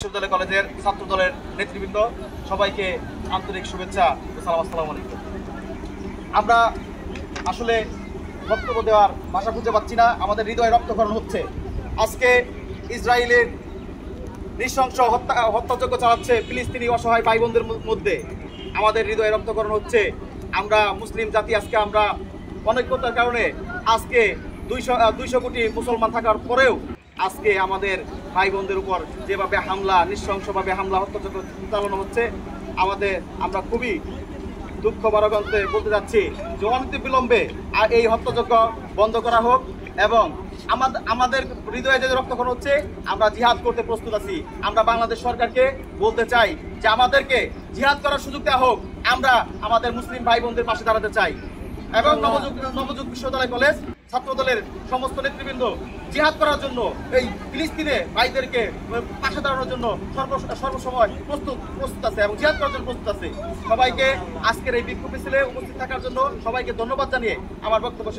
বিশ্ববিদ্যালয় কলেজের ছাত্র দলের নেতৃবৃন্দ সবাইকে আন্তরিক শুভেচ্ছা ও সালাম। আসসালামু আলাইকুম। আমরা আসলে বক্তব্য দেওয়ার ভাষা খুঁজে পাচ্ছি না, আমাদের হৃদয়ে রক্তক্ষরণ হচ্ছে। আজকে ইসরায়েলের নৃশংস হত্যাযজ্ঞ চালাচ্ছে ফিলিস্তিনি অসহায় ভাই বোনদের মধ্যে, আমাদের হৃদয়ে রক্তক্ষরণ হচ্ছে। আমরা মুসলিম জাতি আজকে আমরা অনৈক্যতার কারণে আজকে 200 কোটি মুসলমান থাকার পরেও আজকে আমাদের ভাই বোনদের উপর যেভাবে হামলা, নৃশংসভাবে হামলা হত্যাযজ্ঞ চালানো হচ্ছে, আমরা খুবই দুঃখ বারগন্তে বলতে যাচ্ছি যে অনতিবিলম্বে এই হত্যাযজ্ঞ বন্ধ করা হোক এবং আমাদের হৃদয়ে যে রক্তক্ষরণ হচ্ছে আমরা জিহাদ করতে প্রস্তুত আছি। আমরা বাংলাদেশ সরকারকে বলতে চাই যে আমাদেরকে জিহাদ করার সুযোগ দেওয়া হোক, আমরা আমাদের মুসলিম ভাই বোনদের পাশে দাঁড়াতে চাই এবং নবযুগ বিশ্ববিদ্যালয় কলেজ ছাত্র দলের সমস্ত নেতৃবৃন্দ জিহাদ করার জন্য এই ফিলিস্তিনে ভাইদেরকে পাশে দাঁড়ানোর জন্য সর্বসময় প্রস্তুত আছে এবং জিহাদ করার জন্য প্রস্তুত আছে। সবাইকে আজকের এই বিক্ষোভ মিছিলে উপস্থিত থাকার জন্য সবাইকে ধন্যবাদ জানিয়ে আমার বক্তব্য শেষ।